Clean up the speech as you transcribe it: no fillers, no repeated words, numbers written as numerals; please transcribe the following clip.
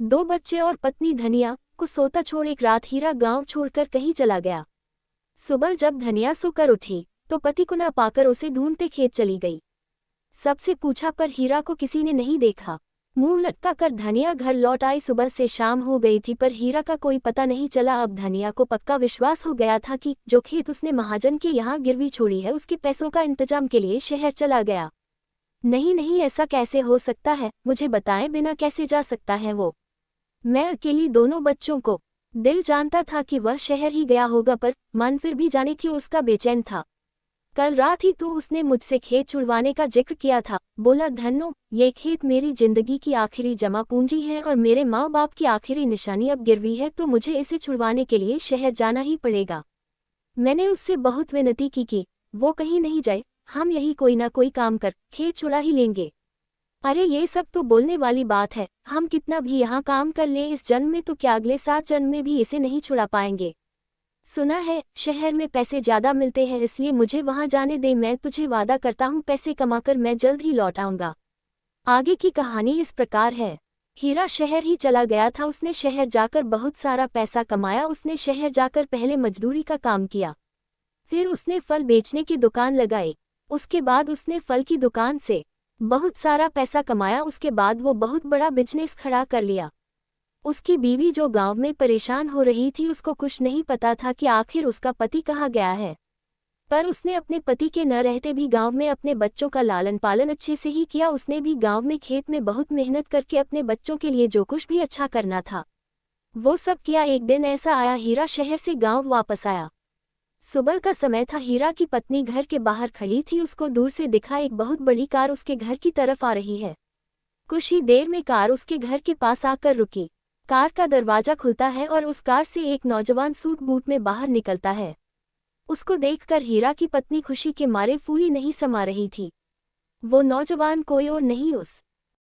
दो बच्चे और पत्नी धनिया को सोता छोड़ एक रात हीरा गांव छोड़कर कहीं चला गया। सुबह जब धनिया सोकर उठी तो पति को न पाकर उसे ढूंढते खेत चली गई। सबसे पूछा पर हीरा को किसी ने नहीं देखा। मुंह लटका कर धनिया घर लौट आई। सुबह से शाम हो गई थी पर हीरा का कोई पता नहीं चला। अब धनिया को पक्का विश्वास हो गया था कि जो खेत उसने महाजन के यहाँ गिरवी छोड़ी है उसके पैसों का इंतजाम के लिए शहर चला गया। नहीं नहीं, ऐसा कैसे हो सकता है, मुझे बताएं बिना कैसे जा सकता है वो। मैं अकेली दोनों बच्चों को। दिल जानता था कि वह शहर ही गया होगा पर मन फिर भी जाने क्यों उसका बेचैन था। कल रात ही तो उसने मुझसे खेत छुड़वाने का जिक्र किया था। बोला, धन्नो, ये खेत मेरी जिंदगी की आखिरी जमा पूंजी है और मेरे माँ बाप की आखिरी निशानी अब गिरवी है, तो मुझे इसे छुड़वाने के लिए शहर जाना ही पड़ेगा। मैंने उससे बहुत विनती की कि वो कहीं नहीं जाए, हम यही कोई ना कोई काम कर खेत छुड़ा ही लेंगे। अरे ये सब तो बोलने वाली बात है, हम कितना भी यहाँ काम कर लें इस जन्म में तो क्या अगले 7 जन्म में भी इसे नहीं छुड़ा पाएंगे। सुना है शहर में पैसे ज्यादा मिलते हैं, इसलिए मुझे वहाँ जाने दे। मैं तुझे वादा करता हूँ पैसे कमाकर मैं जल्द ही लौट आऊंगा। आगे की कहानी इस प्रकार है। हीरा शहर ही चला गया था। उसने शहर जाकर बहुत सारा पैसा कमाया। उसने शहर जाकर पहले मजदूरी का काम किया, फिर उसने फल बेचने की दुकान लगाई। उसके बाद उसने फल की दुकान से बहुत सारा पैसा कमाया। उसके बाद वो बहुत बड़ा बिजनेस खड़ा कर लिया। उसकी बीवी जो गांव में परेशान हो रही थी, उसको कुछ नहीं पता था कि आखिर उसका पति कहाँ गया है। पर उसने अपने पति के न रहते भी गांव में अपने बच्चों का लालन पालन अच्छे से ही किया। उसने भी गांव में खेत में बहुत मेहनत करके अपने बच्चों के लिए जो कुछ भी अच्छा करना था वो सब किया। एक दिन ऐसा आया, हीरा शहर से गाँव वापस आया। सुबह का समय था। हीरा की पत्नी घर के बाहर खड़ी थी। उसको दूर से दिखा एक बहुत बड़ी कार उसके घर की तरफ आ रही है। कुछ ही देर में कार उसके घर के पास आकर रुकी। कार का दरवाजा खुलता है और उस कार से एक नौजवान सूट बूट में बाहर निकलता है। उसको देखकर हीरा की पत्नी खुशी के मारे फूली नहीं समा रही थी। वो नौजवान कोई और नहीं, उस